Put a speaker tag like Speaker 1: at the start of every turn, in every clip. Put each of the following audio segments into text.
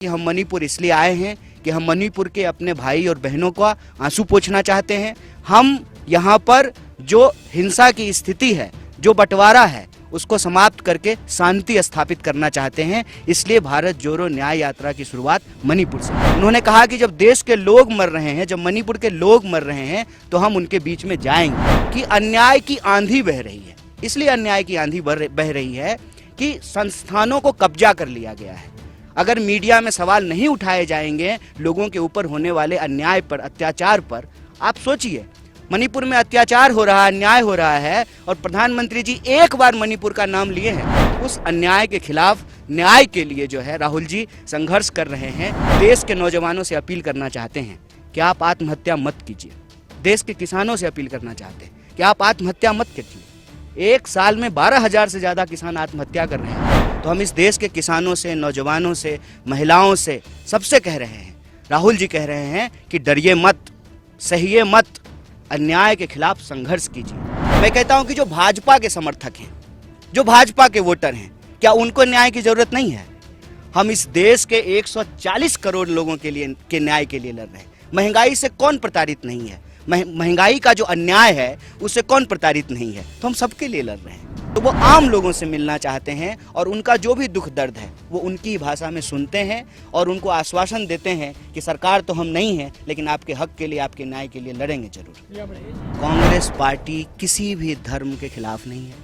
Speaker 1: कि हम मणिपुर इसलिए आए हैं कि हम मणिपुर के अपने भाई और बहनों का आंसू पोंछना चाहते हैं। हम यहाँ पर जो हिंसा की स्थिति है, जो बंटवारा है, उसको समाप्त करके शांति स्थापित करना चाहते हैं। इसलिए भारत जोड़ो न्याय यात्रा की शुरुआत मणिपुर से। उन्होंने कहा कि जब देश के लोग मर रहे हैं, जब मणिपुर के लोग मर रहे हैं, तो हम उनके बीच में जाएंगे। कि अन्याय की आंधी बह रही है, इसलिए अन्याय की आंधी बह रही है कि संस्थानों को कब्जा कर लिया गया है। अगर मीडिया में सवाल नहीं उठाए जाएंगे लोगों के ऊपर होने वाले अन्याय पर, अत्याचार पर, आप सोचिए मणिपुर में अत्याचार हो रहा है, अन्याय हो रहा है, और प्रधानमंत्री जी एक बार मणिपुर का नाम लिए हैं। उस अन्याय के खिलाफ न्याय के लिए जो है राहुल जी संघर्ष कर रहे हैं। देश के नौजवानों से अपील करना चाहते हैं कि आप आत्महत्या मत कीजिए। देश के किसानों से अपील करना चाहते हैं कि आप आत्महत्या मत कीजिए। एक साल में 12,000 से ज्यादा किसान आत्महत्या कर रहे हैं। तो हम इस देश के किसानों से, नौजवानों से, महिलाओं से, सबसे कह रहे हैं, राहुल जी कह रहे हैं कि डरिए मत, सहिए मत, अन्याय के खिलाफ संघर्ष कीजिए। मैं कहता हूं कि जो भाजपा के समर्थक हैं, जो भाजपा के वोटर हैं, क्या उनको न्याय की जरूरत नहीं है? हम इस देश के 140 करोड़ लोगों के लिए के न्याय के लिए लड़ रहे हैं। महंगाई से कौन प्रताड़ित नहीं है? महंगाई का जो अन्याय है उससे कौन प्रताड़ित नहीं है? तो हम सबके लिए लड़ रहे हैं। तो वो आम लोगों से मिलना चाहते हैं और उनका जो भी दुख दर्द है वो उनकी भाषा में सुनते हैं और उनको आश्वासन देते हैं कि सरकार तो हम नहीं है, लेकिन आपके हक के लिए, आपके न्याय के लिए लड़ेंगे जरूर। कांग्रेस पार्टी किसी भी धर्म के खिलाफ नहीं है,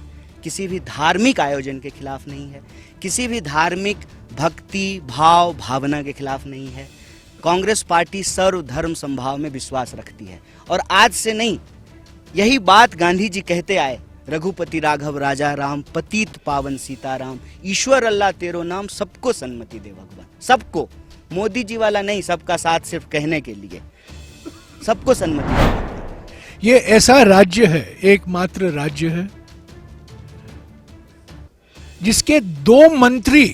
Speaker 1: किसी भी धार्मिक आयोजन के खिलाफ नहीं है, किसी भी धार्मिक भक्ति भाव भावना के खिलाफ नहीं है। कांग्रेस पार्टी सर्वधर्म समभाव में विश्वास रखती है और आज से नहीं, यही बात गांधी जी कहते आए, रघुपति राघव राजा राम, पतित पावन सीताराम, ईश्वर अल्लाह तेरो नाम, सबको सन्मति दे भगवान। सबको, मोदी जी वाला नहीं, सबका साथ सिर्फ कहने के लिए, सबको सन्मति दे भगवान।
Speaker 2: ये ऐसा राज्य है, एकमात्र राज्य है जिसके 2 मंत्री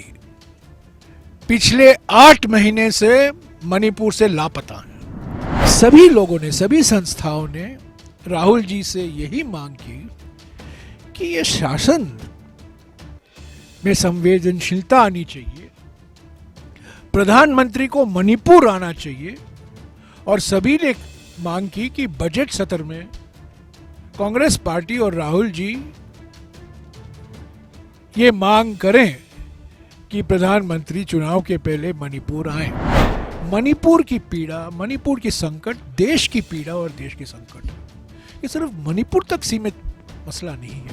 Speaker 2: पिछले 8 महीने से मणिपुर से लापता हैं। सभी लोगों ने, सभी संस्थाओं ने राहुल जी से यही मांग की कि ये शासन में संवेदनशीलता आनी चाहिए, प्रधानमंत्री को मणिपुर आना चाहिए, और सभी ने मांग की कि बजट सत्र में कांग्रेस पार्टी और राहुल जी ये मांग करें कि प्रधानमंत्री चुनाव के पहले मणिपुर आए। मणिपुर की पीड़ा, मणिपुर की संकट, देश की पीड़ा और देश की संकट, ये सिर्फ मणिपुर तक सीमित मसला नहीं है।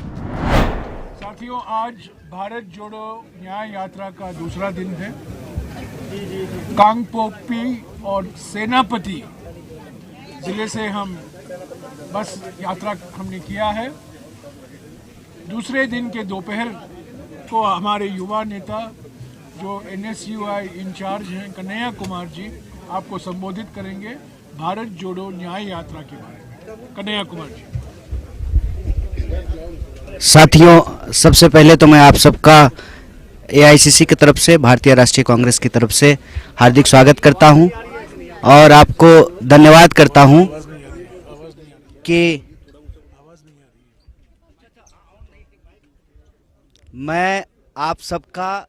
Speaker 3: साथियों, आज भारत जोड़ो न्याय यात्रा का दूसरा दिन है। कांगपोकपी और सेनापति जिले से हम बस यात्रा हमने किया है। दूसरे दिन के दोपहर को हमारे युवा नेता जो NSUI इंचार्ज हैं कन्हैया कुमार जी आपको संबोधित करेंगे भारत जोड़ो न्याय यात्रा के बारे में। कन्हैया कुमार जी।
Speaker 1: साथियों, सबसे पहले तो मैं आप सबका AICC की तरफ से, भारतीय राष्ट्रीय कांग्रेस की तरफ से हार्दिक स्वागत करता हूं और आपको धन्यवाद करता हूं कि मैं आप सबका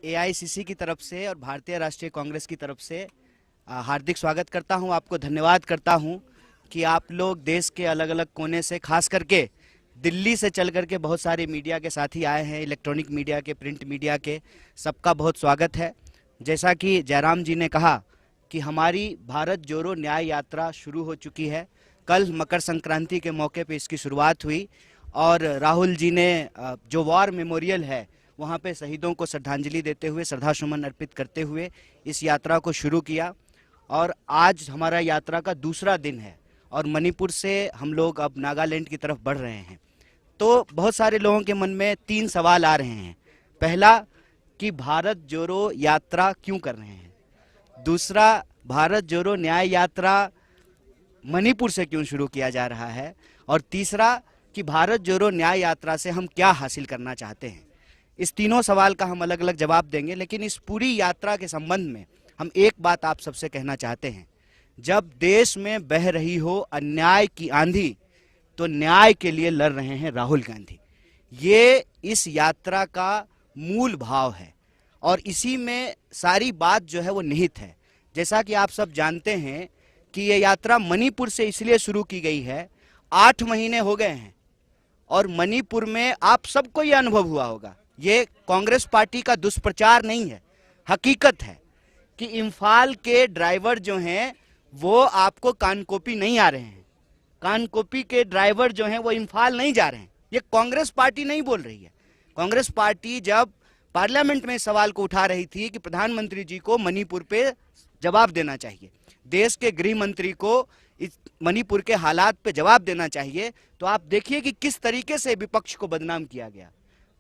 Speaker 1: AICC की तरफ से और भारतीय राष्ट्रीय कांग्रेस की तरफ से हार्दिक स्वागत करता हूं। आपको धन्यवाद करता हूं कि आप लोग देश के अलग अलग कोने से, खास करके दिल्ली से चल करके बहुत सारे मीडिया के साथी आए हैं, इलेक्ट्रॉनिक मीडिया के, प्रिंट मीडिया के, सबका बहुत स्वागत है। जैसा कि जयराम जी ने कहा कि हमारी भारत जोड़ो न्याय यात्रा शुरू हो चुकी है। कल मकर संक्रांति के मौके पे इसकी शुरुआत हुई और राहुल जी ने जो वॉर मेमोरियल है वहाँ पे शहीदों को श्रद्धांजलि देते हुए, श्रद्धासुमन अर्पित करते हुए इस यात्रा को शुरू किया। और आज हमारा यात्रा का दूसरा दिन है और मणिपुर से हम लोग अब नागालैंड की तरफ बढ़ रहे हैं। तो बहुत सारे लोगों के मन में 3 सवाल आ रहे हैं। पहला कि भारत जोड़ो यात्रा क्यों कर रहे हैं, दूसरा भारत जोड़ो न्याय यात्रा मणिपुर से क्यों शुरू किया जा रहा है, और तीसरा कि भारत जोड़ो न्याय यात्रा से हम क्या हासिल करना चाहते हैं। इस तीनों सवाल का हम अलग अलग जवाब देंगे, लेकिन इस पूरी यात्रा के संबंध में हम एक बात आप सबसे कहना चाहते हैं। जब देश में बह रही हो अन्याय की आंधी, तो न्याय के लिए लड़ रहे हैं राहुल गांधी। ये इस यात्रा का मूल भाव है और इसी में सारी बात जो है वो निहित है। जैसा कि आप सब जानते हैं कि ये यात्रा मणिपुर से इसलिए शुरू की गई है, 8 महीने हो गए हैं और मणिपुर में आप सबको ये अनुभव हुआ होगा, ये कांग्रेस पार्टी का दुष्प्रचार नहीं है, हकीकत है कि इम्फाल के ड्राइवर जो हैं वो आपको कानकोपी नहीं आ रहे हैं, कानकोपी के ड्राइवर जो हैं वो इम्फाल नहीं जा रहे हैं। ये कांग्रेस पार्टी नहीं बोल रही है। कांग्रेस पार्टी जब पार्लियामेंट में इस सवाल को उठा रही थी कि प्रधानमंत्री जी को मणिपुर पे जवाब देना चाहिए, देश के गृह मंत्री को इस मणिपुर के हालात पे जवाब देना चाहिए, तो आप देखिए कि किस तरीके से विपक्ष को बदनाम किया गया।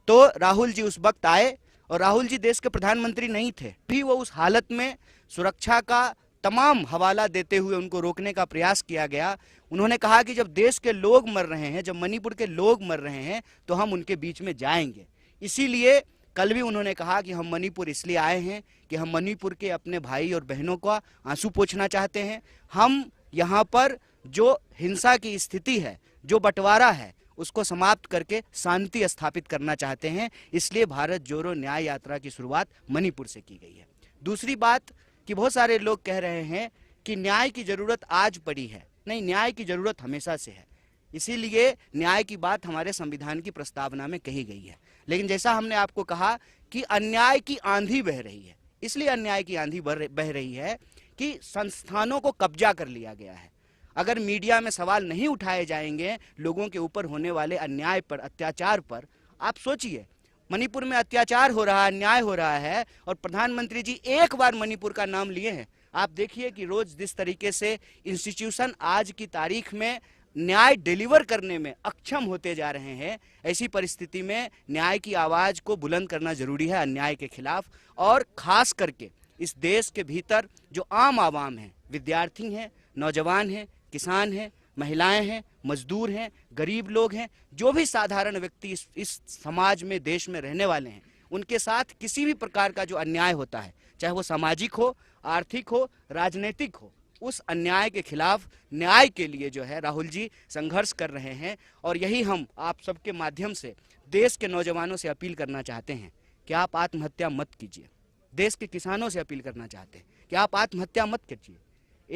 Speaker 1: तो राहुल जी उस वक्त आए और राहुल जी देश के प्रधानमंत्री नहीं थे, भी वो उस हालत में सुरक्षा का तमाम हवाला देते हुए उनको रोकने का प्रयास किया गया। उन्होंने कहा कि जब देश के लोग मर रहे हैं, जब मणिपुर के लोग मर रहे हैं, तो हम उनके बीच में जाएंगे। इसीलिए कल भी उन्होंने कहा कि हम मणिपुर इसलिए आए हैं कि हम मणिपुर के अपने भाई और बहनों का आंसू पोंछना चाहते हैं। हम यहाँ पर जो हिंसा की स्थिति है, जो बंटवारा है, उसको समाप्त करके शांति स्थापित करना चाहते हैं। इसलिए भारत जोड़ो न्याय यात्रा की शुरुआत मणिपुर से की गई है। दूसरी बात कि बहुत सारे लोग कह रहे हैं कि न्याय की जरूरत आज पड़ी है। नहीं, न्याय की जरूरत हमेशा से है, इसीलिए न्याय की बात हमारे संविधान की प्रस्तावना में कही गई है। लेकिन जैसा हमने आपको कहा कि अन्याय की आंधी बह रही है, इसलिए अन्याय की आंधी बह रही है कि संस्थानों को कब्जा कर लिया गया है। अगर मीडिया में सवाल नहीं उठाए जाएंगे लोगों के ऊपर होने वाले अन्याय पर, अत्याचार पर, आप सोचिए मणिपुर में अत्याचार हो रहा है, अन्याय हो रहा है और प्रधानमंत्री जी एक बार मणिपुर का नाम लिए हैं। आप देखिए कि रोज जिस तरीके से इंस्टीट्यूशन आज की तारीख में न्याय डिलीवर करने में अक्षम होते जा रहे हैं, ऐसी परिस्थिति में न्याय की आवाज को बुलंद करना जरूरी है अन्याय के खिलाफ। और खास करके इस देश के भीतर जो आम आवाम है, विद्यार्थी हैं, नौजवान हैं, किसान हैं, महिलाएं हैं, मजदूर हैं, गरीब लोग हैं, जो भी साधारण व्यक्ति इस समाज में, देश में रहने वाले हैं, उनके साथ किसी भी प्रकार का जो अन्याय होता है, चाहे वो सामाजिक हो, आर्थिक हो, राजनीतिक हो, उस अन्याय के खिलाफ न्याय के लिए जो है राहुल जी संघर्ष कर रहे हैं। और यही हम आप सबके माध्यम से देश के नौजवानों से अपील करना चाहते हैं कि आप आत्महत्या मत कीजिए। देश के किसानों से अपील करना चाहते हैं कि आप आत्महत्या मत कीजिए।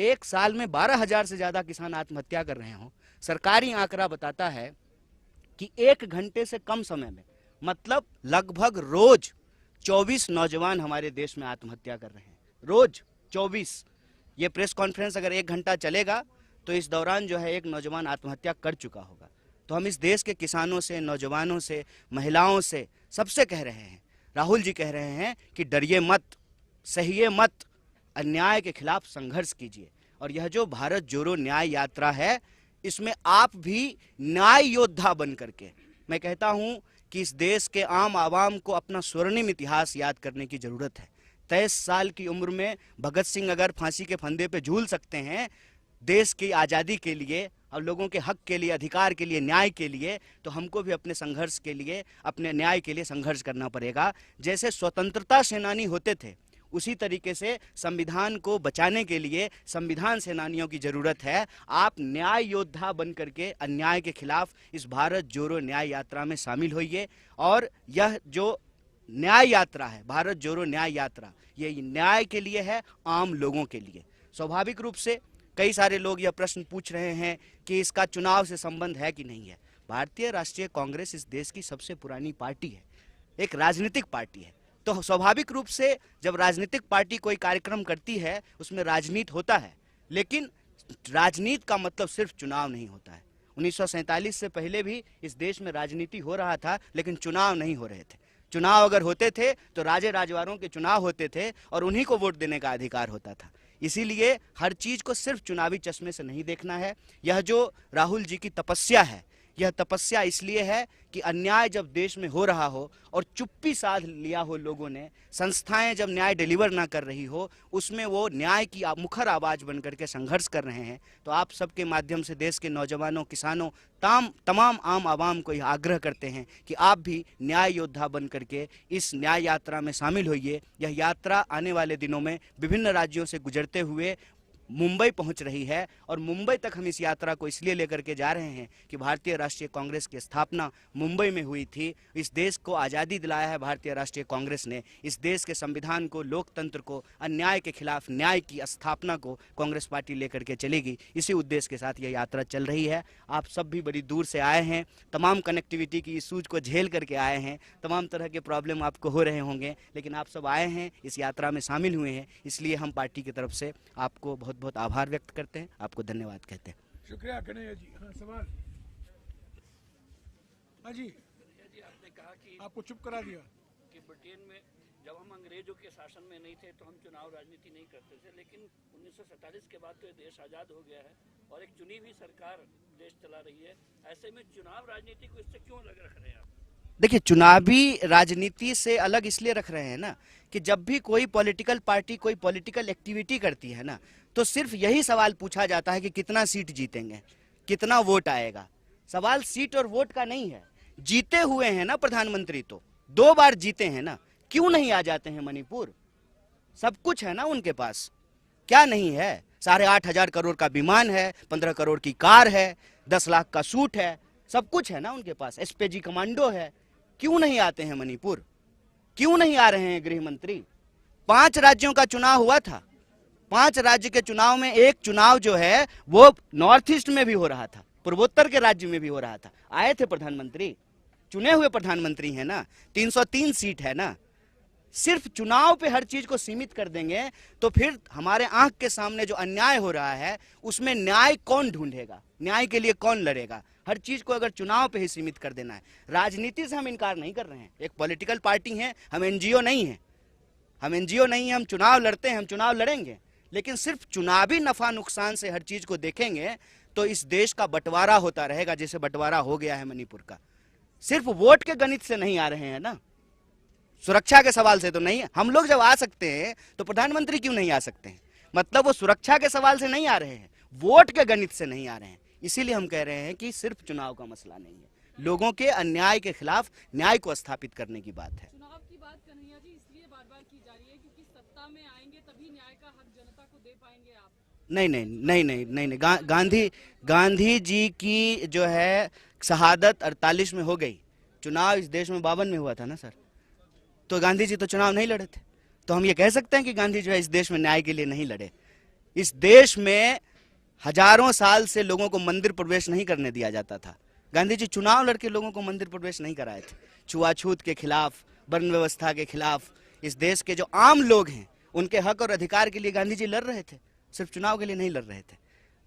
Speaker 1: एक साल में 12,000 से ज़्यादा किसान आत्महत्या कर रहे हों। सरकारी आंकड़ा बताता है कि 1 घंटे से कम समय में, मतलब लगभग रोज 24 नौजवान हमारे देश में आत्महत्या कर रहे हैं, रोज 24। ये प्रेस कॉन्फ्रेंस अगर 1 घंटा चलेगा तो इस दौरान जो है एक नौजवान आत्महत्या कर चुका होगा। तो हम इस देश के किसानों से, नौजवानों से, महिलाओं से, सबसे कह रहे हैं, राहुल जी कह रहे हैं कि डरिए मत, सहिए मत, अन्याय के खिलाफ संघर्ष कीजिए। और यह जो भारत जोड़ो न्याय यात्रा है, इसमें आप भी न्याय योद्धा बन करके, मैं कहता हूं कि इस देश के आम आवाम को अपना स्वर्णिम इतिहास याद करने की जरूरत है। 23 साल की उम्र में भगत सिंह अगर फांसी के फंदे पे झूल सकते हैं देश की आज़ादी के लिए और लोगों के हक के लिए, अधिकार के लिए, न्याय के लिए, तो हमको भी अपने संघर्ष के लिए, अपने न्याय के लिए संघर्ष करना पड़ेगा। जैसे स्वतंत्रता सेनानी होते थे, उसी तरीके से संविधान को बचाने के लिए संविधान सेनानियों की जरूरत है। आप न्याय योद्धा बन करके अन्याय के खिलाफ इस भारत जोड़ो न्याय यात्रा में शामिल होइए। और यह जो न्याय यात्रा है, भारत जोड़ो न्याय यात्रा, ये न्याय के लिए है, आम लोगों के लिए। स्वाभाविक रूप से कई सारे लोग यह प्रश्न पूछ रहे हैं कि इसका चुनाव से संबंध है कि नहीं है। भारतीय राष्ट्रीय कांग्रेस इस देश की सबसे पुरानी पार्टी है, एक राजनीतिक पार्टी है। तो स्वाभाविक रूप से जब राजनीतिक पार्टी कोई कार्यक्रम करती है उसमें राजनीति होता है, लेकिन राजनीति का मतलब सिर्फ चुनाव नहीं होता है। 1947 से पहले भी इस देश में राजनीति हो रहा था, लेकिन चुनाव नहीं हो रहे थे। चुनाव अगर होते थे तो राजे राजवारों के चुनाव होते थे और उन्हीं को वोट देने का अधिकार होता था। इसीलिए हर चीज को सिर्फ चुनावी चश्मे से नहीं देखना है। यह जो राहुल जी की तपस्या है, यह तपस्या इसलिए है कि अन्याय जब देश में हो रहा हो और चुप्पी साध लिया हो लोगों ने, संस्थाएं जब न्याय डिलीवर ना कर रही हो, उसमें वो न्याय की मुखर आवाज बन करके संघर्ष कर रहे हैं। तो आप सबके माध्यम से देश के नौजवानों, किसानों, तमाम आम आवाम को यह आग्रह करते हैं कि आप भी न्याय योद्धा बन करके इस न्याय यात्रा में शामिल होइए। यह यात्रा आने वाले दिनों में विभिन्न राज्यों से गुजरते हुए मुंबई पहुंच रही है। और मुंबई तक हम इस यात्रा को इसलिए लेकर के जा रहे हैं कि भारतीय राष्ट्रीय कांग्रेस की स्थापना मुंबई में हुई थी। इस देश को आज़ादी दिलाया है भारतीय राष्ट्रीय कांग्रेस ने। इस देश के संविधान को, लोकतंत्र को, अन्याय के खिलाफ न्याय की स्थापना को कांग्रेस पार्टी लेकर के चलेगी। इसी उद्देश्य के साथ यह यात्रा चल रही है। आप सब भी बड़ी दूर से आए हैं, तमाम कनेक्टिविटी की इशूज को झेल करके आए हैं, तमाम तरह के प्रॉब्लम आपको हो रहे होंगे, लेकिन आप सब आए हैं, इस यात्रा में शामिल हुए हैं। इसलिए हम पार्टी की तरफ से आपको बहुत बहुत आभार व्यक्त करते हैं, आपको धन्यवाद कहते हैं।
Speaker 3: शुक्रिया कन्हैया जी। हाँ, सवाल। हाँ जी,
Speaker 4: आपने कहा कि
Speaker 3: आपको चुप करा दिया।
Speaker 4: कि ब्रिटेन में जब हम अंग्रेजों के शासन में नहीं थे तो हम चुनाव राजनीति नहीं करते थे, लेकिन 1947 के बाद तो ये देश आज़ाद हो गया है और एक चुनी हुई सरकार देश चला रही है। ऐसे में चुनाव राजनीति को इससे क्यों अलग रख रहे हैं आप?
Speaker 1: देखिए, चुनावी राजनीति से अलग इसलिए रख रहे हैं ना कि जब भी कोई पॉलिटिकल पार्टी कोई पॉलिटिकल एक्टिविटी करती है ना, तो सिर्फ यही सवाल पूछा जाता है कि कितना सीट जीतेंगे, कितना वोट आएगा। सवाल सीट और वोट का नहीं है। जीते हुए हैं ना प्रधानमंत्री, तो 2 बार जीते हैं ना, क्यों नहीं आ जाते हैं मणिपुर? सब कुछ है ना उनके पास, क्या नहीं है? 8,500 करोड़ का विमान है, 15 करोड़ की कार है, 10 लाख का सूट है, सब कुछ है ना उनके पास। एसपीजी कमांडो है, क्यों नहीं आते हैं मणिपुर? क्यों नहीं आ रहे हैं गृह मंत्री? 5 राज्यों का चुनाव हुआ था। 5 राज्य के चुनाव में एक चुनाव जो है वो नॉर्थ ईस्ट में भी हो रहा था, पूर्वोत्तर के राज्य में भी हो रहा था। आए थे प्रधानमंत्री, चुने हुए प्रधानमंत्री है ना, 303 सीट है ना। सिर्फ चुनाव पे हर चीज को सीमित कर देंगे तो फिर हमारे आंख के सामने जो अन्याय हो रहा है उसमें न्याय कौन ढूंढेगा? न्याय के लिए कौन लड़ेगा? हर चीज को अगर चुनाव पे ही सीमित कर देना है। राजनीति से हम इनकार नहीं कर रहे हैं, एक पॉलिटिकल पार्टी है, हम एनजीओ नहीं है, हम एनजीओ नहीं है, हम चुनाव लड़ते हैं, हम चुनाव लड़ेंगे, लेकिन सिर्फ चुनावी नफा नुकसान से हर चीज को देखेंगे तो इस देश का बंटवारा होता रहेगा, जैसे बंटवारा हो गया है मणिपुर का। सिर्फ वोट के गणित से नहीं आ रहे हैं ना, सुरक्षा के सवाल से तो नहीं है। हम लोग जब आ सकते हैं तो प्रधानमंत्री क्यों नहीं आ सकते हैं? मतलब वो सुरक्षा के सवाल से नहीं आ रहे हैं, वोट के गणित से नहीं आ रहे हैं। इसीलिए हम कह रहे हैं कि सिर्फ चुनाव का मसला नहीं है, लोगों के अन्याय के खिलाफ न्याय को स्थापित करने की बात है।
Speaker 5: चुनाव की बात कन्हैया जी इसलिए बार-बार की जा रही है क्योंकि सत्ता में आएंगे तभी न्याय का हक जनता को दे पाएंगे आप। नहीं, गांधी जी की जो है शहादत 48 में हो गई, चुनाव इस देश में 52 में हुआ था ना सर। तो गांधी जी तो चुनाव नहीं लड़े थे, तो हम ये कह सकते हैं कि गांधी जो है इस देश में न्याय के लिए नहीं लड़े। इस देश में हजारों साल से लोगों को मंदिर प्रवेश नहीं करने दिया जाता था। गांधी जी चुनाव लड़के लोगों को मंदिर प्रवेश नहीं कराए थे। छुआछूत के खिलाफ, वर्ण व्यवस्था के खिलाफ, इस देश के जो आम लोग हैं उनके हक और अधिकार के लिए गांधी जी लड़ रहे थे, सिर्फ चुनाव के लिए नहीं लड़ रहे थे।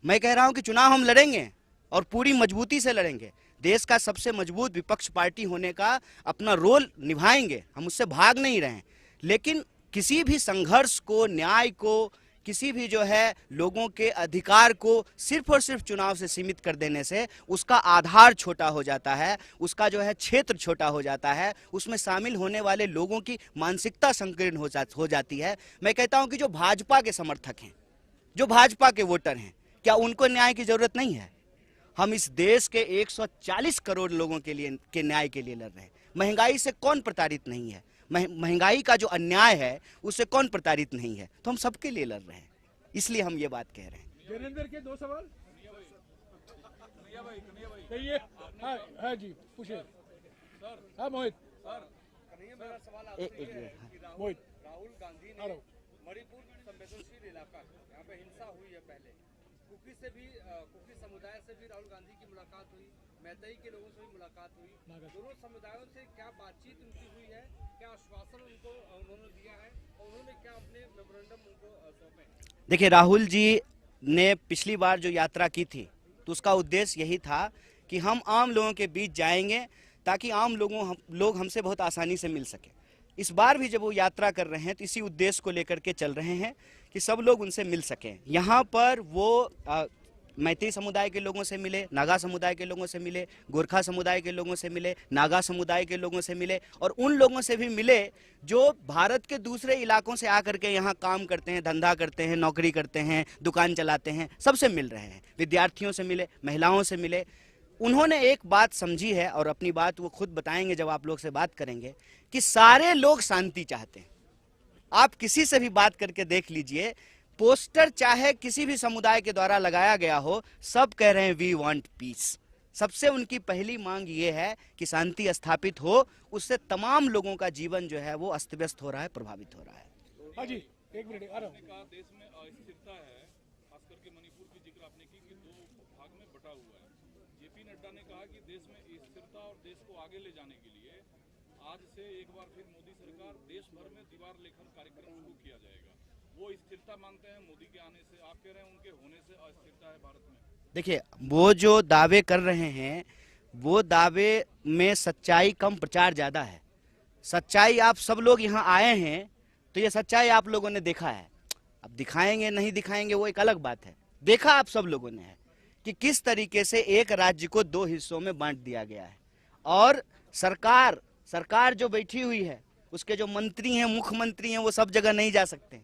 Speaker 5: मैं कह रहा हूं कि चुनाव हम लड़ेंगे और पूरी मजबूती से लड़ेंगे। देश का सबसे मजबूत विपक्ष पार्टी होने का अपना रोल निभाएंगे, हम उससे भाग नहीं रहे हैं। लेकिन किसी भी संघर्ष को, न्याय को, किसी भी जो है लोगों के अधिकार को सिर्फ और सिर्फ चुनाव से सीमित कर देने से उसका आधार छोटा हो जाता है, उसका जो है क्षेत्र छोटा हो जाता है, उसमें शामिल होने वाले लोगों की मानसिकता संकीर्ण हो जाती है। मैं कहता हूं कि जो भाजपा के समर्थक हैं, जो भाजपा के वोटर हैं, क्या उनको न्याय की जरूरत नहीं है? हम इस देश के 140 करोड़ लोगों के लिए के न्याय के लिए लड़ रहे हैं। महंगाई से कौन प्रताड़ित नहीं है? महंगाई का जो अन्याय है उससे कौन प्रताड़ित नहीं है? तो हम सबके लिए लड़ रहे हैं, इसलिए हम ये बात कह रहे हैं।
Speaker 3: वीरेंद्र के 2 सवाल। कहिए। हाँ जी, पूछिए। हाँ मोहित।
Speaker 6: मेरा सवाल
Speaker 3: मोहित।
Speaker 6: राहुल गांधी ने मणिपुर संवेदनशील इलाका, यहाँ पे हिंसा हुई है पहले, कुकी समुदाय से भी राहुल गांधी की मुलाकात हुई, मैतई के लोगों से भी मुलाकात हुई। दोनों समुदायों से क्या बातचीत उनकी हुई है, क्या आश्वासन उनको उन्होंने दिया है और उन्होंने क्या अपने मेमोरेंडम उनको सौंपे?
Speaker 1: देखिए, राहुल जी ने पिछली बार जो यात्रा की थी तो उसका उद्देश्य यही था कि हम आम लोगों के बीच जाएंगे ताकि आम लोग हमसे बहुत आसानी से मिल सके। इस बार भी जब वो यात्रा कर रहे हैं तो इसी उद्देश्य को लेकर के चल रहे हैं कि सब लोग उनसे मिल सकें। यहाँ पर वो मैती समुदाय के लोगों से मिले, नागा समुदाय के लोगों से मिले, गोरखा समुदाय के लोगों से मिले, नागा समुदाय के लोगों से मिले और उन लोगों से भी मिले जो भारत के दूसरे इलाकों से आकर के यहाँ काम करते हैं, धंधा करते हैं, नौकरी करते हैं, दुकान चलाते हैं, सबसे मिल रहे हैं। विद्यार्थियों से मिले, महिलाओं से मिले। उन्होंने एक बात समझी है और अपनी बात वो खुद बताएंगे जब आप लोग से बात करेंगे कि सारे लोग शांति चाहते हैं। आप किसी से भी बात करके देख लीजिए, पोस्टर चाहे किसी भी समुदाय के द्वारा लगाया गया हो, सब कह रहे हैं वी वांट पीस। सबसे उनकी पहली मांग ये है कि शांति स्थापित हो, उससे तमाम लोगों का जीवन जो है वो अस्त व्यस्त हो रहा है, प्रभावित हो रहा है।
Speaker 3: हाँ जी, एक मिनट आ रहा हूँ।
Speaker 7: कहा देश में अस्थिरता है, खास करके मणिपुर की जिक्र आपने की कि दो भाग में बटा हुआ है। जेपी नड्डा ने कहा कि देश में स्थिरता और देश को आगे ले जाने के लिए आज से एक बार फिर मोदी सरकार देश भर में दीवार लेखन कार्यक्रम शुरू किया जाएगा। वो स्थिरता मानते हैं मोदी के आने से, आप कह रहे हैं उनके होने से अस्थिरता है भारत में।
Speaker 1: देखिए, वो जो दावे कर रहे हैं वो दावे में सच्चाई कम, प्रचार ज्यादा है। सच्चाई आप सब लोग यहाँ आए हैं तो ये सच्चाई आप लोगों ने देखा है। अब दिखाएंगे नहीं दिखाएंगे वो एक अलग बात है। देखा आप सब लोगों ने है कि किस तरीके से एक राज्य को दो हिस्सों में बांट दिया गया है, और सरकार जो बैठी हुई है उसके जो मंत्री हैं, मुख्यमंत्री हैं, वो सब जगह नहीं जा सकते,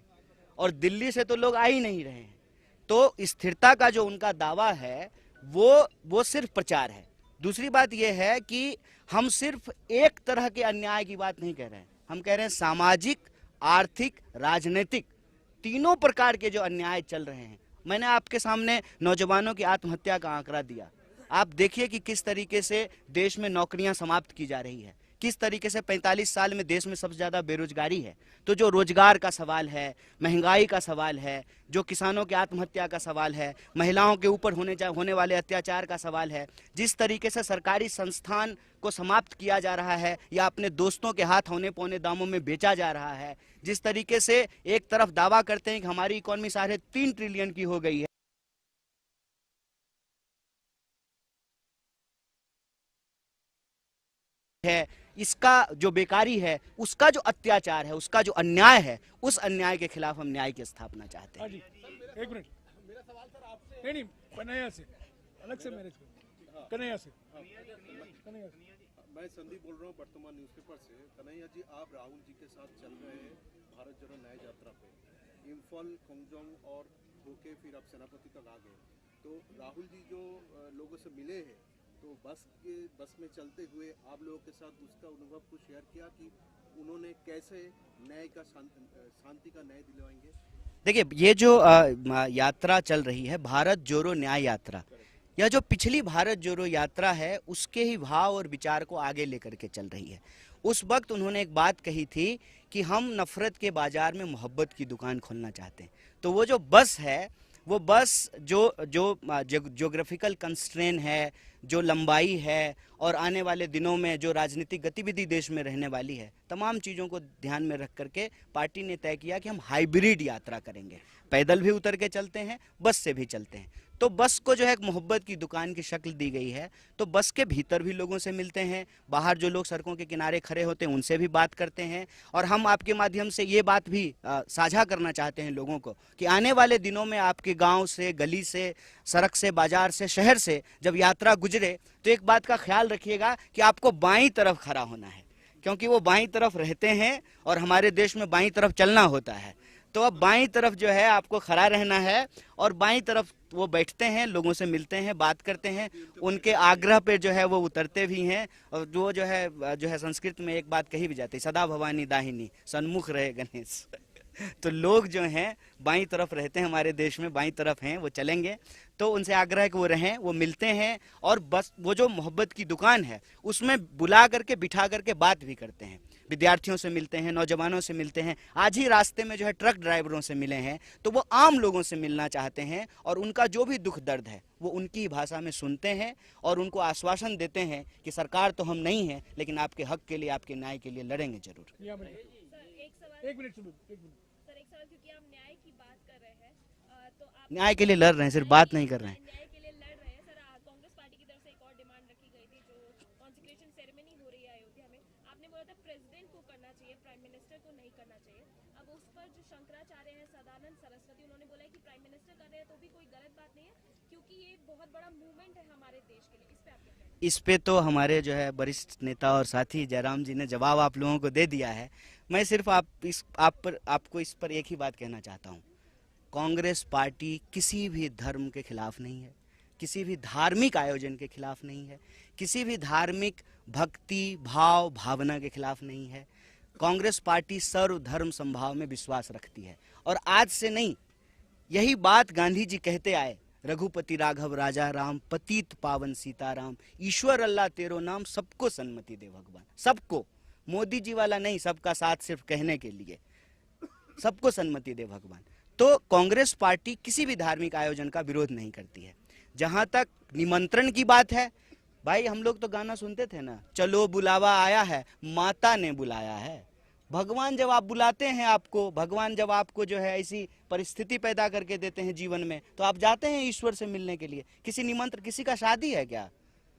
Speaker 1: और दिल्ली से तो लोग आ ही नहीं रहे हैं। तो स्थिरता का जो उनका दावा है वो सिर्फ प्रचार है। दूसरी बात यह है कि हम सिर्फ एक तरह के अन्याय की बात नहीं कह रहे हैं, हम कह रहे हैं सामाजिक, आर्थिक, राजनीतिक तीनों प्रकार के जो अन्याय चल रहे हैं। मैंने आपके सामने नौजवानों की आत्महत्या का आंकड़ा दिया। आप देखिए कि किस तरीके से देश में नौकरियां समाप्त की जा रही है, किस तरीके से 45 साल में देश में सबसे ज्यादा बेरोजगारी है। तो जो रोजगार का सवाल है, महंगाई का सवाल है, जो किसानों की आत्महत्या का सवाल है, महिलाओं के ऊपर होने वाले अत्याचार का सवाल है, जिस तरीके से सरकारी संस्थान को समाप्त किया जा रहा है या अपने दोस्तों के हाथ होने पौने दामों में बेचा जा रहा है, जिस तरीके से एक तरफ दावा करते हैं कि हमारी इकोनॉमी 3.5 ट्रिलियन की हो गई है, इसका जो बेकारी है, उसका जो अत्याचार है, उसका जो अन्याय है, उस अन्याय के खिलाफ हम न्याय की स्थापना चाहते हैं।
Speaker 3: हाँ जी, एक मिनट। मेरा सवाल सर आपसे नहीं, कन्हैया से अलग से, मेरे कन्हैया से।
Speaker 8: मैं संदीप बोल रहा हूँ वर्तमान न्यूज़पेपर से। कन्हैया जी, आप राहुल जी के साथ चल रहे हैं भारत जोड़ो न्याय यात्रा पे, इम्फाल, खोंगजोंग और होके फिर आप सेनापति तक आ गए। तो राहुल जी जो लोगों से मिले हैं, तो बस में चलते हुए आप लोगों के साथ उसका अनुभव कुछ शेयर किया कि उन्होंने कैसे न्याय का, शांति का न्याय दिलवाएंगे।
Speaker 1: देखिए, ये जो यात्रा चल रही है भारत जोड़ो न्याय यात्रा, यह जो पिछली भारत जोड़ो यात्रा है उसके ही भाव और विचार को आगे लेकर के चल रही है। उस वक्त उन्होंने एक बात कही थी कि हम नफरत के बाजार में मोहब्बत की दुकान खोलना चाहते हैं। तो वो जो बस है, वो बस जो ज्योग्राफिकल कंस्ट्रेन है, जो लंबाई है, और आने वाले दिनों में जो राजनीतिक गतिविधि देश में रहने वाली है, तमाम चीज़ों को ध्यान में रख करके पार्टी ने तय किया कि हम हाइब्रिड यात्रा करेंगे। पैदल भी उतर के चलते हैं, बस से भी चलते हैं। तो बस को जो है एक मोहब्बत की दुकान की शक्ल दी गई है। तो बस के भीतर भी लोगों से मिलते हैं, बाहर जो लोग सड़कों के किनारे खड़े होते हैं उनसे भी बात करते हैं, और हम आपके माध्यम से ये बात भी साझा करना चाहते हैं लोगों को कि आने वाले दिनों में आपके गांव से, गली से, सड़क से, बाजार से, शहर से जब यात्रा गुजरे तो एक बात का ख्याल रखिएगा कि आपको बाईं तरफ खड़ा होना है, क्योंकि वो बाईं तरफ रहते हैं और हमारे देश में बाईं तरफ चलना होता है। तो अब बाईं तरफ जो है आपको खड़ा रहना है, और बाईं तरफ वो बैठते हैं, लोगों से मिलते हैं, बात करते हैं, उनके आग्रह पे जो है वो उतरते भी हैं। और वो जो है संस्कृत में एक बात कही भी जाती है, सदा भवानी दाहिनी सन्मुख रहे गणेश। तो लोग जो हैं बाईं तरफ रहते हैं, हमारे देश में बाईं तरफ हैं, वो चलेंगे। तो उनसे आग्रह है कि वो रहें, वो मिलते हैं, और बस वो जो मोहब्बत की दुकान है उसमें बुला करके, बिठा करके बात भी करते हैं। विद्यार्थियों से मिलते हैं, नौजवानों से मिलते हैं। आज ही रास्ते में जो है ट्रक ड्राइवरों से मिले हैं। तो वो आम लोगों से मिलना चाहते हैं, और उनका जो भी दुख दर्द है वो उनकी भाषा में सुनते हैं, और उनको आश्वासन देते हैं कि सरकार तो हम नहीं है, लेकिन आपके हक के लिए, आपके न्याय के लिए लड़ेंगे जरूर।
Speaker 3: एक मिनट सुनो,
Speaker 9: सर एक सवाल, क्योंकि आप न्याय की बात कर रहे हैं, तो आप
Speaker 1: न्याय के लिए लड़ रहे हैं, सिर्फ बात नहीं कर रहे हैं।
Speaker 9: न्याय के लिए लड़ रहे हैं। सर, कांग्रेस पार्टी की तरफ से एक और डिमांड रखी गई थी, जो कॉन्सिक्रेशन सेरेमनी हो रही है अयोध्या में, आपने बोला था प्रेसिडेंट को करना चाहिए, प्राइम मिनिस्टर को नहीं करना चाहिए। अब उस पर जो शंकराचार्य हैं, सदानंद सरस्वती, उन्होंने बोला है कि प्राइम मिनिस्टर कर रहे हैं तो भी कोई गलत बात नहीं है, क्योंकि ये एक बहुत बड़ा मूवमेंट है हमारे देश के लिए। इस पे आप क्या कहेंगे?
Speaker 1: इस पे तो हमारे जो है वरिष्ठ नेता और साथी जयराम जी ने जवाब आप लोगों को दे दिया है। मैं सिर्फ आपको इस पर एक ही बात कहना चाहता हूँ, कांग्रेस पार्टी किसी भी धर्म के खिलाफ नहीं है, किसी भी धार्मिक आयोजन के खिलाफ नहीं है, किसी भी धार्मिक भक्ति भाव भावना के खिलाफ नहीं है। कांग्रेस पार्टी सर्वधर्म समभाव में विश्वास रखती है, और आज से नहीं,
Speaker 5: यही बात गांधी जी कहते आए, रघुपति राघव राजा राम, पतित पावन सीताराम, ईश्वर अल्लाह तेरो नाम, सबको सन्मति दे भगवान। सबको, मोदी जी वाला नहीं, सबका साथ सिर्फ कहने के लिए, सबको सन्मति दे भगवान। तो कांग्रेस पार्टी किसी भी धार्मिक आयोजन का विरोध नहीं करती है। जहां तक निमंत्रण की बात है, भाई हम लोग तो गाना सुनते थे ना, चलो बुलावा आया है, माता ने बुलाया है। भगवान जब आप बुलाते हैं आपको, भगवान जब आपको जो है ऐसी परिस्थिति पैदा करके देते हैं जीवन में, तो आप जाते हैं ईश्वर से मिलने के लिए। किसी निमंत्रण, किसी का शादी है क्या?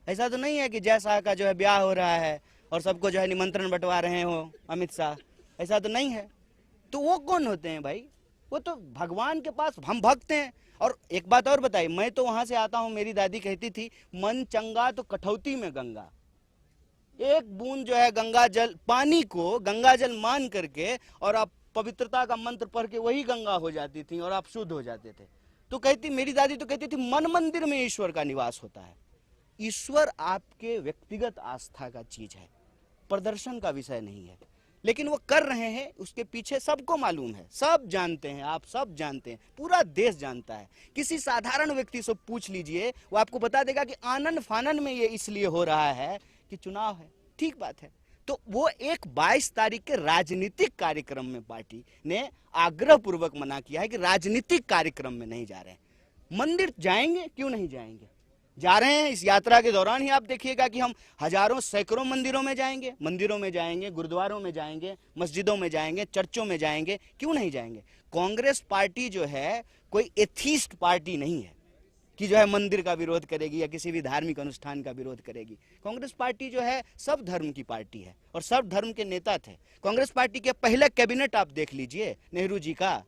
Speaker 5: ऐसा तो नहीं है कि जय शाह का जो है ब्याह हो रहा है और सबको जो है निमंत्रण बंटवा रहे हो अमित शाह, ऐसा तो नहीं है। तो वो कौन होते हैं भाई? वो तो भगवान के पास हम भक्त हैं। और एक बात और बताइए, मैं तो वहां से आता हूं, मेरी दादी कहती थी मन चंगा तो कठौती में गंगा। एक बूंद जो है गंगा जल, पानी को गंगा जल मान करके और आप पवित्रता का मंत्र पढ़ के वही गंगा हो जाती थी और आप शुद्ध हो जाते थे। तो कहती, मेरी दादी तो कहती थी मन मंदिर में ईश्वर का निवास होता है। ईश्वर आपके व्यक्तिगत आस्था का चीज है, प्रदर्शन का विषय नहीं है। लेकिन वो कर रहे हैं, उसके पीछे सबको मालूम है, सब जानते हैं, आप सब जानते हैं, पूरा देश जानता है। किसी साधारण व्यक्ति से पूछ लीजिए, वो आपको बता देगा कि आनन फानन में ये इसलिए हो रहा है कि चुनाव है। ठीक बात है। तो वो एक 22 तारीख के राजनीतिक कार्यक्रम में पार्टी ने आग्रह पूर्वक मना किया है कि राजनीतिक कार्यक्रम में नहीं जा रहे हैं। मंदिर जाएंगे, क्यों नहीं जाएंगे, जा रहे हैं। इस यात्रा के दौरान ही आप देखिएगा कि हम हजारों सैकड़ों मंदिरों में जाएंगे, गुरुद्वारों में जाएंगे, मस्जिदों में जाएंगे, चर्चों में जाएंगे, क्यों नहीं जाएंगे। कांग्रेस पार्टी जो है कोई एथीस्ट पार्टी नहीं है कि जो है मंदिर का विरोध करेगी या किसी भी धार्मिक अनुष्ठान का विरोध करेगी। कांग्रेस पार्टी जो है सब धर्म की पार्टी है और सब धर्म के नेता थे। कांग्रेस पार्टी के पहले कैबिनेट आप देख लीजिए नेहरू जी का,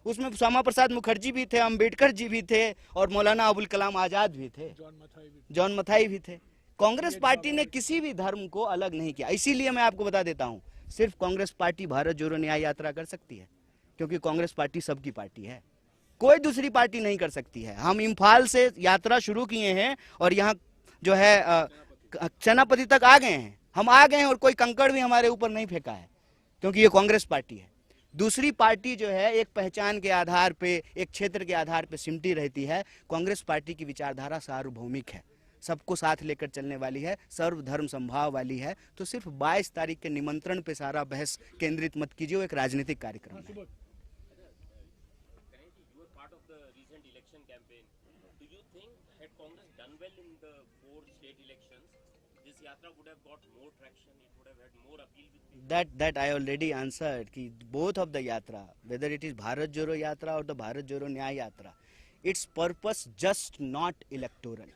Speaker 5: उसमें श्यामा प्रसाद मुखर्जी भी थे, अंबेडकर जी भी थे और मौलाना अबुल कलाम आजाद भी थे, जॉन मथाई भी थे। कांग्रेस पार्टी ने किसी भी धर्म को अलग नहीं किया। इसीलिए मैं आपको बता देता हूं, सिर्फ कांग्रेस पार्टी भारत जोड़ो न्याय यात्रा कर सकती है, क्योंकि कांग्रेस पार्टी सबकी पार्टी है, कोई दूसरी पार्टी नहीं कर सकती है। हम इम्फाल से यात्रा शुरू किए हैं और यहाँ जो है सेनापति तक आ गए हैं, हम आ गए हैं और कोई कंकड़ भी हमारे ऊपर नहीं फेंका है, क्योंकि ये कांग्रेस पार्टी है। दूसरी पार्टी जो है एक पहचान के आधार पे, एक क्षेत्र के आधार पे सिमटी रहती है। कांग्रेस पार्टी की विचारधारा सार्वभौमिक है, सबको साथ लेकर चलने वाली है, सर्वधर्म संभाव वाली है। तो सिर्फ 22 तारीख के निमंत्रण पे सारा बहस केंद्रित मत कीजिए, वो एक राजनीतिक कार्यक्रम है। That I already answered कि both of the yatra, whether it is Bharat Jodo Yatra or the Bharat Jodo Nyay Yatra, its purpose just not electoral.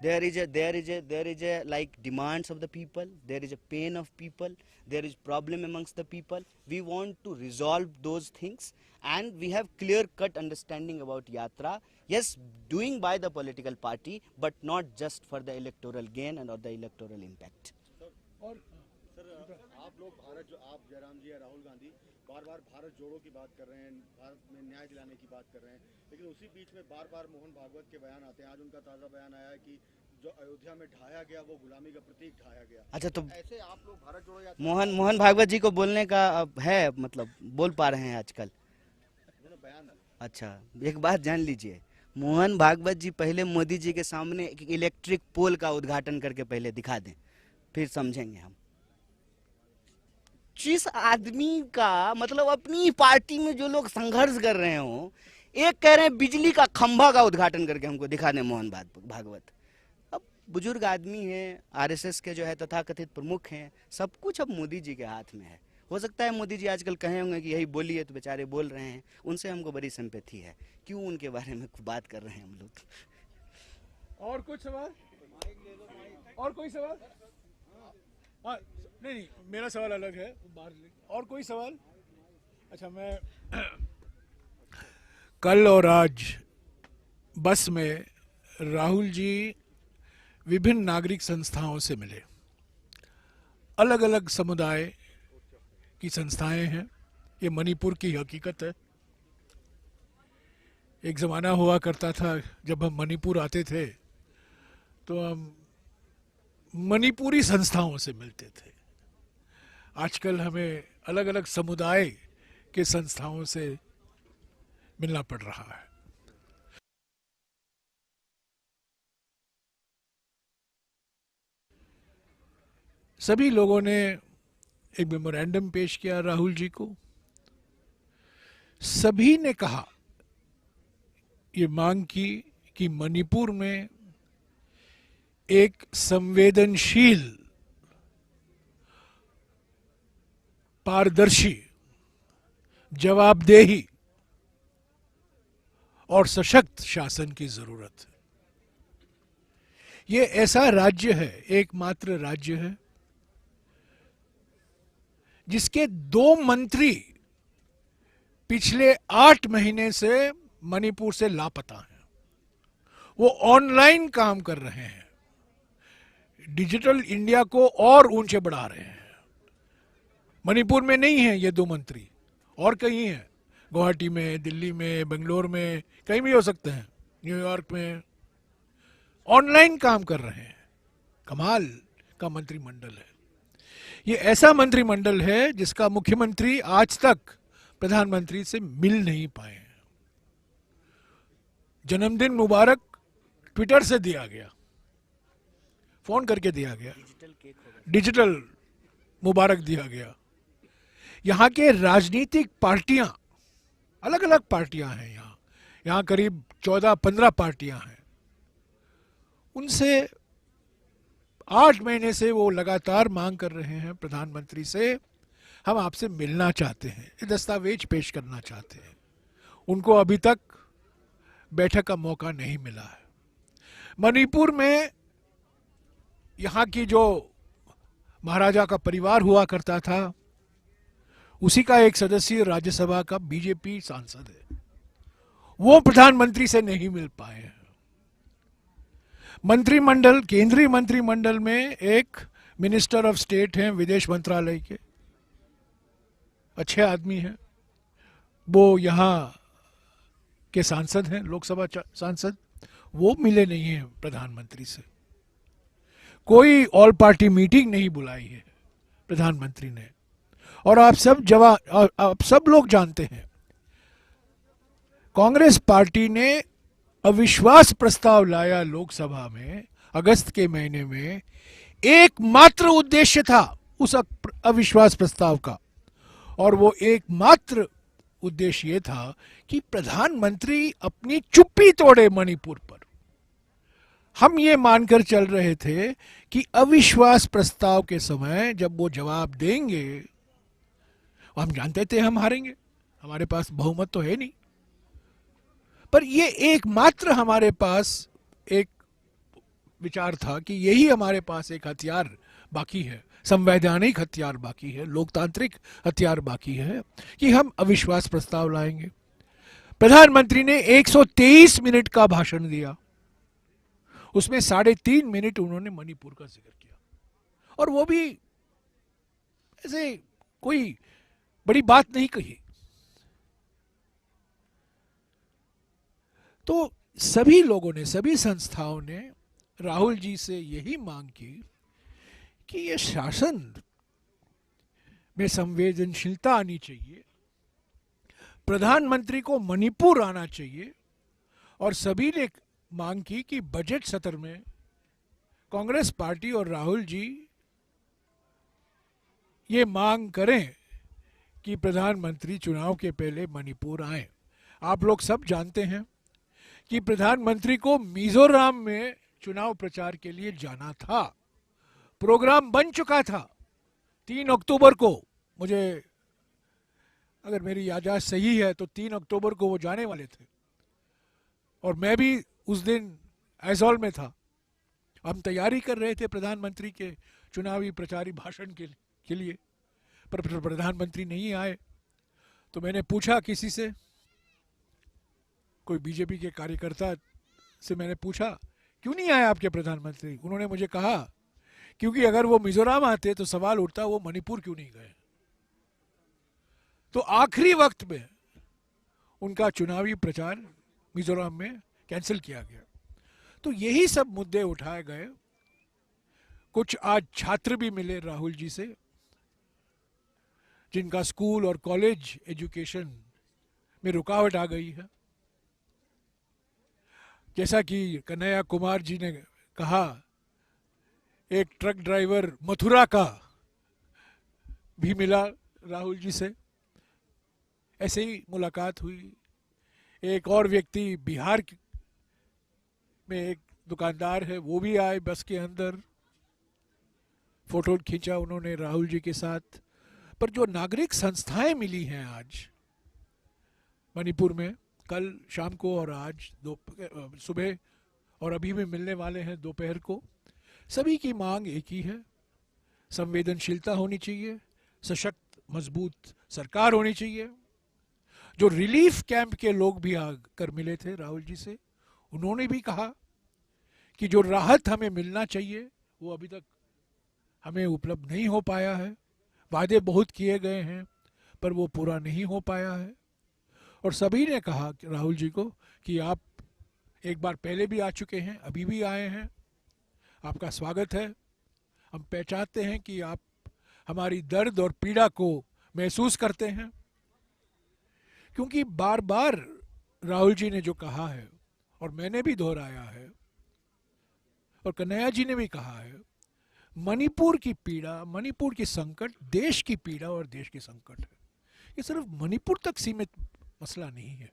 Speaker 5: There is a like demands of the people, there is a pain of people, there is problem amongst the people. We want to resolve those things and we have clear cut understanding about yatra. Yes, doing by the political party, but not just for the electoral gain and or the electoral impact.
Speaker 8: और sir आप लोग आप जयराम जी या राहुल गांधी बार बार भारत जोड़ो की बात कर रहे हैं, भारत में न्याय दिलाने की बात कर रहे हैं, लेकिन उसी बीच में बार बार मोहन भागवत के बयान आते हैं। आज उनका ताज़ा बयान आया है कि जो अयोध्या में ढाया गया वो गुलामी का प्रतीक ढाया गया।
Speaker 5: अच्छा, तो
Speaker 8: ऐसे आप लोग भारत जोड़ो या
Speaker 5: मोहन भागवत जी को बोलने का है, मतलब बोल पा रहे हैं आजकल?
Speaker 8: बयान।
Speaker 5: अच्छा, एक बात जान लीजिए, मोहन भागवत जी पहले मोदी जी के सामने एक इलेक्ट्रिक पोल का उद्घाटन करके पहले दिखा दें, फिर समझेंगे हम। जिस आदमी का मतलब अपनी पार्टी में जो लोग संघर्ष कर रहे हो, एक कह रहे हैं बिजली का खंभा का उद्घाटन करके हमको दिखा दें मोहन भागवत। अब बुजुर्ग आदमी हैं, आरएसएस के जो है तथाकथित प्रमुख हैं, सब कुछ अब मोदी जी के हाथ में है। हो सकता है मोदी जी आजकल कहे होंगे कि यही बोलिए, तो बेचारे बोल रहे हैं, उनसे हमको बड़ी सिंपैथी है। क्यों उनके बारे में बात कर रहे हैं हम लोग।
Speaker 2: और कुछ सवाल? और कोई सवाल? हाँ, नहीं, मेरा सवाल अलग है, बाहर। और कोई सवाल? अच्छा, मैं कल और आज बस में राहुल जी विभिन्न नागरिक संस्थाओं से मिले। अलग अलग समुदाय की संस्थाएं हैं, ये मणिपुर की हकीकत है। एक ज़माना हुआ करता था जब हम मणिपुर आते थे तो हम मणिपुरी संस्थाओं से मिलते थे। आजकल हमें अलग अलग समुदाय के संस्थाओं से मिलना पड़ रहा है। सभी लोगों ने एक मेमोरेंडम पेश किया राहुल जी को। सभी ने कहा, ये मांग की कि मणिपुर में एक संवेदनशील, पारदर्शी, जवाबदेही और सशक्त शासन की जरूरत है। ये ऐसा राज्य है, एकमात्र राज्य है जिसके 2 मंत्री पिछले 8 महीने से मणिपुर से लापता हैं। वो ऑनलाइन काम कर रहे हैं, डिजिटल इंडिया को और ऊंचे बढ़ा रहे हैं। मणिपुर में नहीं है ये 2 मंत्री, और कहीं हैं, गुवाहाटी में, दिल्ली में, बेंगलोर में, कहीं भी हो सकते हैं, न्यूयॉर्क में। ऑनलाइन काम कर रहे हैं। कमाल का मंत्रिमंडल है ये। ऐसा मंत्रिमंडल है जिसका मुख्यमंत्री आज तक प्रधानमंत्री से मिल नहीं पाए हैं। जन्मदिन मुबारक ट्विटर से दिया गया, फोन करके दिया गया, डिजिटल मुबारक दिया गया। यहाँ के राजनीतिक पार्टियां, अलग अलग पार्टियां हैं यहाँ करीब 14-15 पार्टियां हैं। उनसे 8 महीने से वो लगातार मांग कर रहे हैं प्रधानमंत्री से, हम आपसे मिलना चाहते हैं, ये दस्तावेज पेश करना चाहते हैं। उनको अभी तक बैठक का मौका नहीं मिला है। मणिपुर में यहाँ की जो महाराजा का परिवार हुआ करता था, उसी का एक सदस्य राज्यसभा का बीजेपी सांसद है, वो प्रधानमंत्री से नहीं मिल पाए हैं। मंत्रिमंडल, केंद्रीय मंत्रिमंडल में एक मिनिस्टर ऑफ स्टेट हैं विदेश मंत्रालय के, अच्छे आदमी हैं, वो यहाँ के सांसद हैं, लोकसभा सांसद, वो मिले नहीं हैं प्रधानमंत्री से। कोई ऑल पार्टी मीटिंग नहीं बुलाई है प्रधानमंत्री ने। और आप सब लोग जानते हैं, कांग्रेस पार्टी ने अविश्वास प्रस्ताव लाया लोकसभा में अगस्त के महीने में। एकमात्र उद्देश्य था उस अविश्वास प्रस्ताव का, और वो एकमात्र उद्देश्य ये था कि प्रधानमंत्री अपनी चुप्पी तोड़े मणिपुर पर। हम ये मानकर चल रहे थे कि अविश्वास प्रस्ताव के समय जब वो जवाब देंगे, हम जानते थे हम हारेंगे, हमारे पास बहुमत तो है नहीं, पर ये एकमात्र हमारे पास एक विचार था कि यही हमारे पास एक हथियार बाकी है, संवैधानिक हथियार बाकी है, लोकतांत्रिक हथियार बाकी है, कि हम अविश्वास प्रस्ताव लाएंगे। प्रधानमंत्री ने 123 मिनट का भाषण दिया, उसमें 3.5 मिनट उन्होंने मणिपुर का जिक्र किया, और वो भी ऐसे कोई बड़ी बात नहीं कही। तो सभी लोगों ने, सभी संस्थाओं ने राहुल जी से यही मांग की कि ये शासन में संवेदनशीलता आनी चाहिए, प्रधानमंत्री को मणिपुर आना चाहिए, और सभी ने मांग की कि बजट सत्र में कांग्रेस पार्टी और राहुल जी ये मांग करें कि प्रधानमंत्री चुनाव के पहले मणिपुर आए। आप लोग सब जानते हैं कि प्रधानमंत्री को मिजोरम में चुनाव प्रचार के लिए जाना था, प्रोग्राम बन चुका था। 3 अक्टूबर को, मुझे अगर मेरी याददाश्त सही है तो 3 अक्टूबर को वो जाने वाले थे, और मैं भी उस दिन ऐज़ॉल में था। हम तैयारी कर रहे थे प्रधानमंत्री के चुनावी प्रचारी भाषण के लिए, पर प्रधानमंत्री नहीं आए। तो मैंने पूछा किसी से, कोई बीजेपी के कार्यकर्ता से मैंने पूछा, क्यों नहीं आए आपके प्रधानमंत्री? उन्होंने मुझे कहा, क्योंकि अगर वो मिजोरम आते तो सवाल उठता वो मणिपुर क्यों नहीं गए। तो आखिरी वक्त में उनका चुनावी प्रचार मिजोरम में कैंसिल किया गया। तो यही सब मुद्दे उठाए गए। कुछ आज छात्र भी मिले राहुल जी से, जिनका स्कूल और कॉलेज एजुकेशन में रुकावट आ गई है। जैसा कि कन्हैया कुमार जी ने कहा, एक ट्रक ड्राइवर मथुरा का भी मिला राहुल जी से, ऐसे ही मुलाकात हुई। एक और व्यक्ति बिहार में एक दुकानदार है, वो भी आए बस के अंदर, फोटो खींचा उन्होंने राहुल जी के साथ। पर जो नागरिक संस्थाएं मिली हैं आज मणिपुर में, कल शाम को और आज सुबह और अभी भी मिलने वाले हैं दोपहर को, सभी की मांग एक ही है, संवेदनशीलता होनी चाहिए, सशक्त मजबूत सरकार होनी चाहिए। जो रिलीफ कैंप के लोग भी आकर मिले थे राहुल जी से, उन्होंने भी कहा कि जो राहत हमें मिलना चाहिए वो अभी तक हमें उपलब्ध नहीं हो पाया है। वादे बहुत किए गए हैं पर वो पूरा नहीं हो पाया है। और सभी ने कहा कि राहुल जी को कि आप एक बार पहले भी आ चुके हैं, अभी भी आए हैं, आपका स्वागत है। हम पहचानते हैं कि आप हमारी दर्द और पीड़ा को महसूस करते हैं, क्योंकि बार बार राहुल जी ने जो कहा है और मैंने भी दोहराया है और कन्हैया जी ने भी कहा है, मणिपुर की पीड़ा, मणिपुर की संकट देश की पीड़ा और देश की संकट है। ये सिर्फ मणिपुर तक सीमित मसला नहीं है।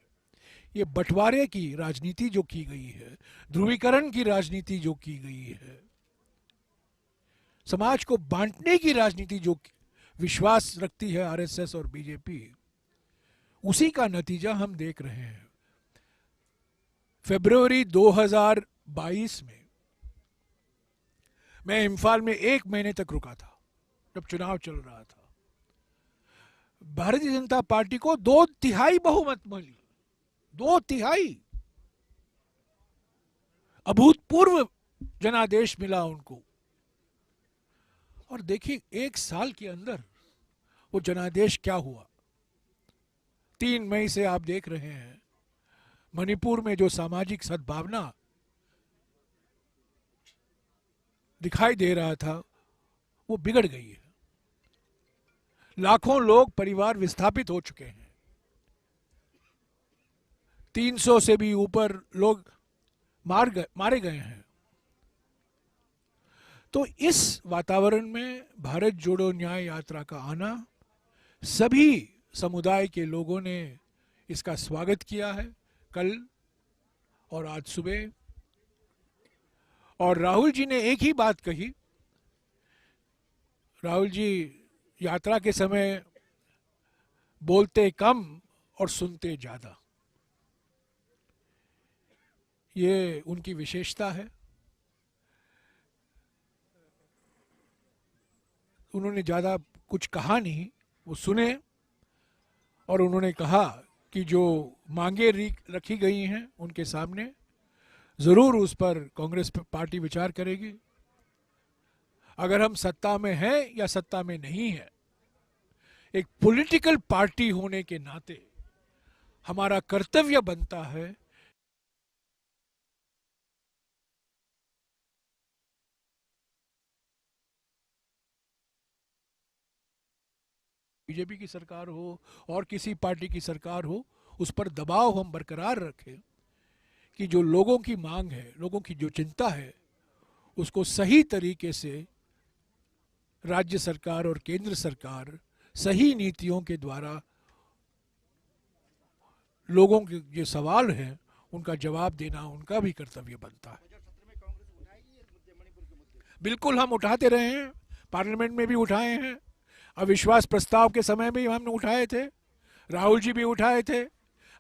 Speaker 2: ये बंटवारे की राजनीति जो की गई है, ध्रुवीकरण की राजनीति जो की गई है, समाज को बांटने की राजनीति जो विश्वास रखती है आरएसएस और बीजेपी, उसी का नतीजा हम देख रहे हैं। फरवरी 2022 में मैं इम्फाल में 1 महीने तक रुका था जब चुनाव चल रहा था। भारतीय जनता पार्टी को 2/3 बहुमत मिली, 2/3 अभूतपूर्व जनादेश मिला उनको। और देखिए 1 साल के अंदर वो जनादेश क्या हुआ। 3 मई से आप देख रहे हैं मणिपुर में जो सामाजिक सद्भावना दिखाई दे रहा था वो बिगड़ गई है। लाखों लोग, परिवार विस्थापित हो चुके हैं। 300 से भी ऊपर लोग मारे गए हैं। तो इस वातावरण में भारत जोड़ो न्याय यात्रा का आना, सभी समुदाय के लोगों ने इसका स्वागत किया है कल और आज सुबह। और राहुल जी ने एक ही बात कही। राहुल जी यात्रा के समय बोलते कम और सुनते ज्यादा, ये उनकी विशेषता है। उन्होंने ज्यादा कुछ कहा नहीं, वो सुने और उन्होंने कहा कि जो मांगे रखी गई हैं उनके सामने, जरूर उस पर कांग्रेस पार्टी विचार करेगी। अगर हम सत्ता में हैं या सत्ता में नहीं है, एक पॉलिटिकल पार्टी होने के नाते हमारा कर्तव्य बनता है बीजेपी की सरकार हो और किसी पार्टी की सरकार हो, उस पर दबाव हम बरकरार रखें कि जो लोगों की मांग है, लोगों की जो चिंता है, उसको सही तरीके से राज्य सरकार और केंद्र सरकार सही नीतियों के द्वारा लोगों के जो सवाल हैं उनका जवाब देना उनका भी कर्तव्य बनता है। बिल्कुल हम उठाते रहे हैं, पार्लियामेंट में भी उठाए हैं, अविश्वास प्रस्ताव के समय भी हमने उठाए थे, राहुल जी भी उठाए थे,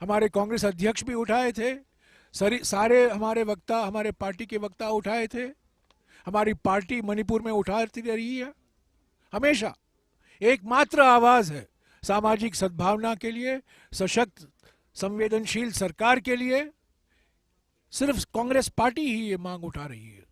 Speaker 2: हमारे कांग्रेस अध्यक्ष भी उठाए थे, सारे हमारे वक्ता, हमारे पार्टी के वक्ता उठाए थे। हमारी पार्टी मणिपुर में उठाती रही है हमेशा। एकमात्र आवाज है सामाजिक सद्भावना के लिए, सशक्त संवेदनशील सरकार के लिए। सिर्फ कांग्रेस पार्टी ही ये मांग उठा रही है।